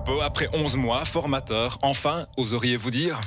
Roupeau, après 11 mois, formateur, enfin, oseriez-vous dire?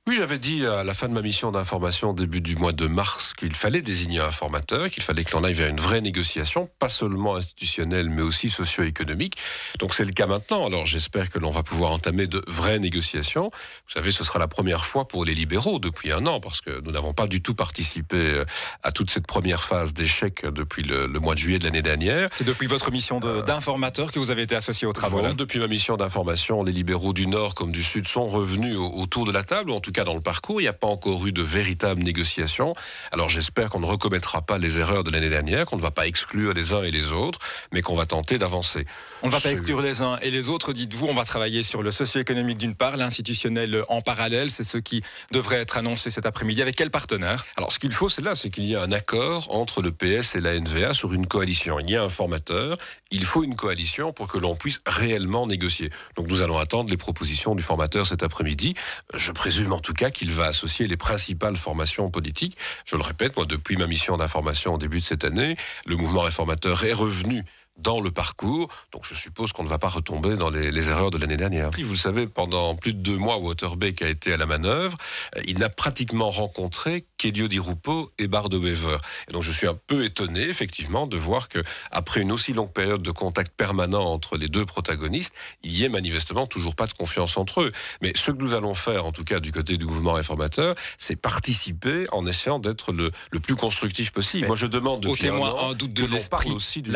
Oui, j'avais dit à la fin de ma mission d'information au début du mois de mars qu'il fallait désigner un formateur, qu'il fallait que l'on aille vers une vraie négociation, pas seulement institutionnelle, mais aussi socio-économique. Donc c'est le cas maintenant. Alors j'espère que l'on va pouvoir entamer de vraies négociations. Vous savez, ce sera la première fois pour les libéraux depuis un an, parce que nous n'avons pas du tout participé à toute cette première phase d'échec depuis le mois de juillet de l'année dernière. C'est depuis votre mission d'informateur que vous avez été associé aux travaux. Voilà, depuis ma mission d'information, les libéraux du Nord comme du Sud sont revenus autour de la table, ou en tout cas dans le parcours. Il n'y a pas encore eu de véritable négociation. Alors j'espère qu'on ne recommettra pas les erreurs de l'année dernière, qu'on ne va pas exclure les uns et les autres, mais qu'on va tenter d'avancer. On ne va pas exclure les uns et les autres, dites-vous. On va travailler sur le socio-économique d'une part, l'institutionnel en parallèle. C'est ce qui devrait être annoncé cet après-midi. Avec quel partenaire? Alors ce qu'il faut, c'est qu'il y ait un accord entre le PS et la NVA sur une coalition. Il y a un formateur, il faut une coalition pour que l'on puisse réellement négocier. Donc nous allons attendre les propositions du formateur cet après-midi. Je présume en tout cas qu'il va associer les principales formations politiques. Je le répète, moi, depuis ma mission d'information au début de cette année, le mouvement réformateur est revenu dans le parcours, donc je suppose qu'on ne va pas retomber dans les erreurs de l'année dernière. Vous le savez, pendant plus de 2 mois, Waterbeek a été à la manœuvre. Il n'a pratiquement rencontré qu'Elio Di Rupo et Bardo Wever. Et donc je suis un peu étonné, effectivement, de voir qu'après une aussi longue période de contact permanent entre les deux protagonistes, il y ait manifestement toujours pas de confiance entre eux. Mais ce que nous allons faire, en tout cas du côté du mouvement réformateur, c'est participer en essayant d'être le plus constructif possible. Mais moi je demande depuis un an, un doute de l'esprit, aussi du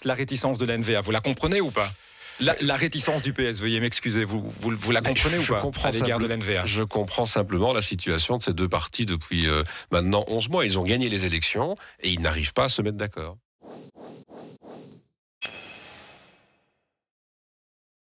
la réticence de l'NVA, vous la comprenez ou pas? La réticence du PS, veuillez m'excuser, vous la comprenez ou pas à l'égard de l'NVA? Je comprends simplement la situation de ces deux partis depuis maintenant 11 mois. Ils ont gagné les élections et ils n'arrivent pas à se mettre d'accord.